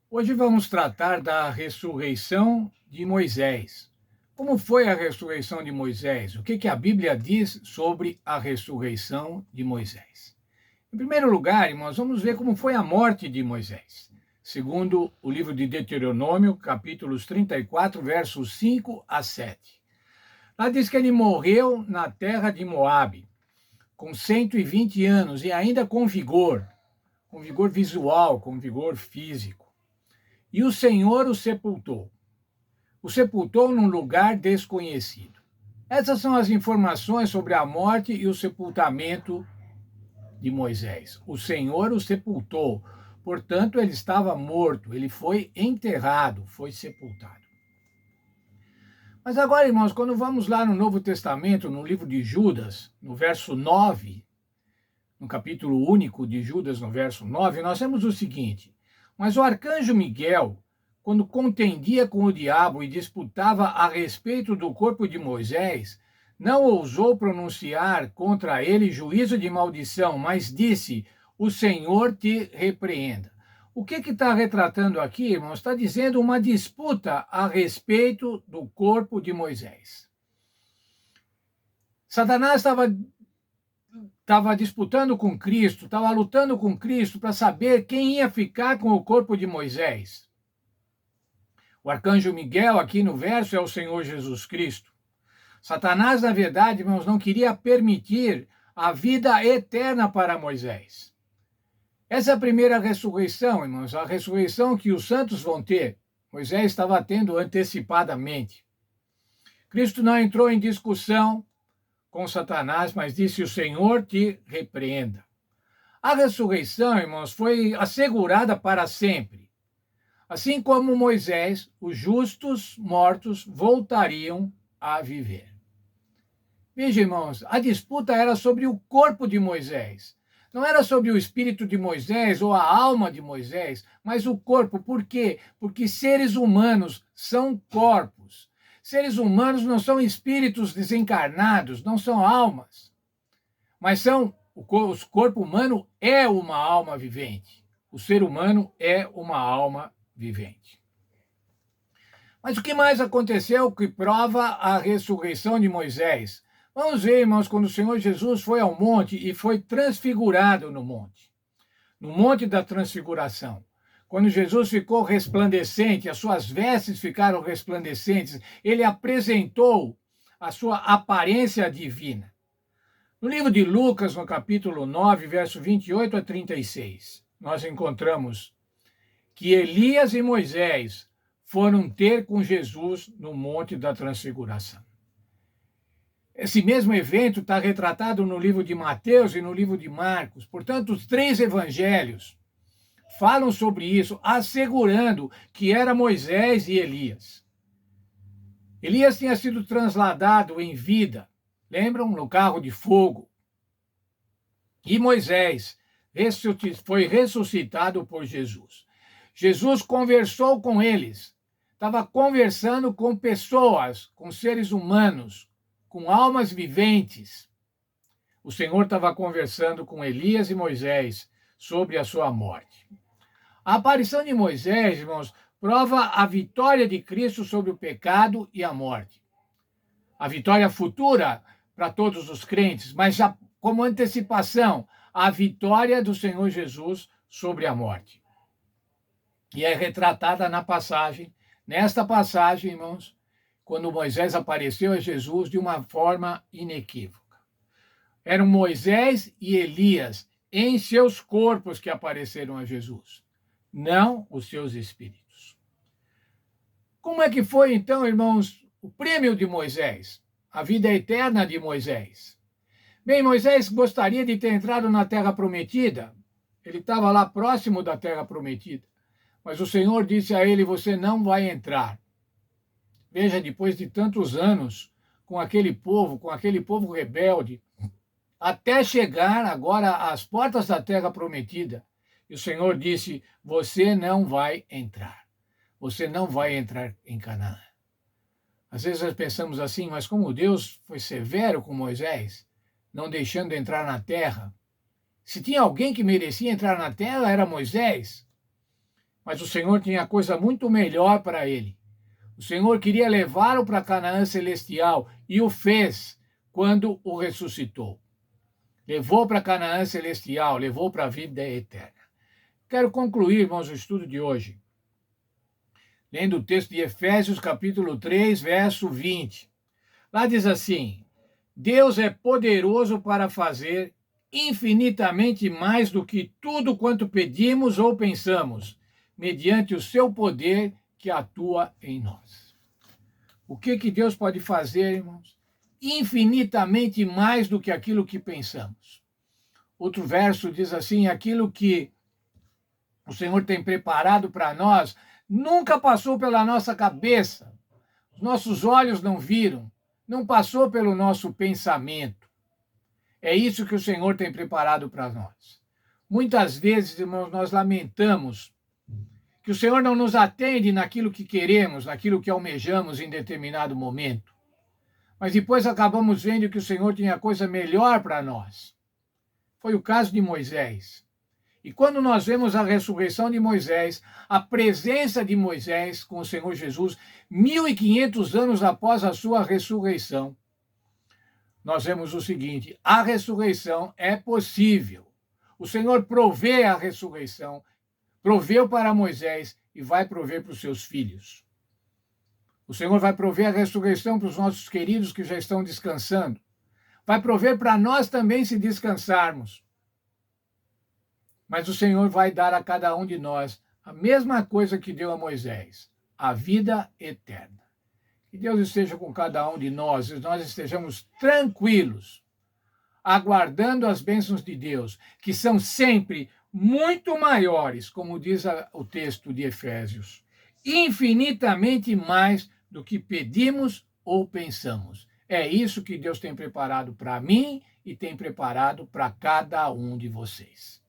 Hoje vamos tratar da ressurreição de Moisés. Como foi a ressurreição de Moisés? O que a Bíblia diz sobre a ressurreição de Moisés? Em primeiro lugar, irmãos, vamos ver como foi a morte de Moisés. Segundo o livro de Deuteronômio, capítulos 34, versos 5 a 7. Lá diz que ele morreu na terra de Moabe, com 120 anos e ainda com vigor visual, com vigor físico. E o Senhor o sepultou. O sepultou num lugar desconhecido. Essas são as informações sobre a morte e o sepultamento de Moisés. O Senhor o sepultou. Portanto, ele estava morto, ele foi enterrado, foi sepultado. Mas agora, irmãos, quando vamos lá no Novo Testamento, no livro de Judas, no verso 9, no capítulo único de Judas, no verso 9, nós temos o seguinte: mas o arcanjo Miguel, quando contendia com o diabo e disputava a respeito do corpo de Moisés, não ousou pronunciar contra ele juízo de maldição, mas disse: o Senhor te repreenda. O que está retratando aqui, irmãos? Está dizendo uma disputa a respeito do corpo de Moisés. Satanás estava disputando com Cristo, estava lutando com Cristo para saber quem ia ficar com o corpo de Moisés. O arcanjo Miguel, aqui no verso, é o Senhor Jesus Cristo. Satanás, na verdade, irmãos, não queria permitir a vida eterna para Moisés. Essa é a primeira ressurreição, irmãos, a ressurreição que os santos vão ter. Moisés estava tendo antecipadamente. Cristo não entrou em discussão com Satanás, mas disse: o Senhor te repreenda. A ressurreição, irmãos, foi assegurada para sempre. Assim como Moisés, os justos mortos voltariam a viver. Veja, irmãos, a disputa era sobre o corpo de Moisés. Não era sobre o espírito de Moisés ou a alma de Moisés, mas o corpo. Por quê? Porque seres humanos são corpos. Seres humanos não são espíritos desencarnados, não são almas, mas o corpo humano é uma alma vivente. O ser humano é uma alma vivente. Mas o que mais aconteceu que prova a ressurreição de Moisés? Vamos ver, irmãos, quando o Senhor Jesus foi ao monte e foi transfigurado no monte da transfiguração. Quando Jesus ficou resplandecente, as suas vestes ficaram resplandecentes, ele apresentou a sua aparência divina. No livro de Lucas, no capítulo 9, verso 28 a 36, nós encontramos que Elias e Moisés foram ter com Jesus no Monte da Transfiguração. Esse mesmo evento está retratado no livro de Mateus e no livro de Marcos. Portanto, os três evangelhos falam sobre isso, assegurando que era Moisés e Elias. Elias tinha sido trasladado em vida, lembram? No carro de fogo. E Moisés foi ressuscitado por Jesus. Jesus conversou com eles, estava conversando com pessoas, com seres humanos, com almas viventes. O Senhor estava conversando com Elias e Moisés sobre a sua morte. A aparição de Moisés, irmãos, prova a vitória de Cristo sobre o pecado e a morte. A vitória futura para todos os crentes, mas já como antecipação, a vitória do Senhor Jesus sobre a morte. E é retratada nesta passagem, irmãos, quando Moisés apareceu a Jesus de uma forma inequívoca. Eram Moisés e Elias em seus corpos que apareceram a Jesus, não os seus espíritos. Como é que foi, então, irmãos, o prêmio de Moisés, a vida eterna de Moisés? Bem, Moisés gostaria de ter entrado na Terra Prometida, ele estava lá próximo da Terra Prometida, mas o Senhor disse a ele: você não vai entrar. Veja, depois de tantos anos com aquele povo rebelde, até chegar agora às portas da Terra Prometida, e o Senhor disse: você não vai entrar. Você não vai entrar em Canaã. Às vezes nós pensamos assim, mas como Deus foi severo com Moisés, não deixando entrar na terra. Se tinha alguém que merecia entrar na terra, era Moisés. Mas o Senhor tinha coisa muito melhor para ele. O Senhor queria levá-lo para Canaã celestial e o fez quando o ressuscitou. Levou para Canaã celestial, levou para a vida eterna. Quero concluir, irmãos, o estudo de hoje, lendo o texto de Efésios, capítulo 3, verso 20. Lá diz assim: Deus é poderoso para fazer infinitamente mais do que tudo quanto pedimos ou pensamos, mediante o seu poder que atua em nós. O que Deus pode fazer, irmãos? Infinitamente mais do que aquilo que pensamos. Outro verso diz assim: aquilo que o Senhor tem preparado para nós nunca passou pela nossa cabeça, os nossos olhos não viram, não passou pelo nosso pensamento. É isso que o Senhor tem preparado para nós. Muitas vezes, irmãos, nós lamentamos que o Senhor não nos atende naquilo que queremos, naquilo que almejamos em determinado momento. Mas depois acabamos vendo que o Senhor tinha coisa melhor para nós. Foi o caso de Moisés. E quando nós vemos a ressurreição de Moisés, a presença de Moisés com o Senhor Jesus, 1500 anos após a sua ressurreição, nós vemos o seguinte: a ressurreição é possível. O Senhor provê a ressurreição, proveu para Moisés e vai prover para os seus filhos. O Senhor vai prover a ressurreição para os nossos queridos que já estão descansando. Vai prover para nós também se descansarmos. Mas o Senhor vai dar a cada um de nós a mesma coisa que deu a Moisés, a vida eterna. Que Deus esteja com cada um de nós e nós estejamos tranquilos, aguardando as bênçãos de Deus, que são sempre muito maiores, como diz o texto de Efésios, infinitamente mais do que pedimos ou pensamos. É isso que Deus tem preparado para mim e tem preparado para cada um de vocês.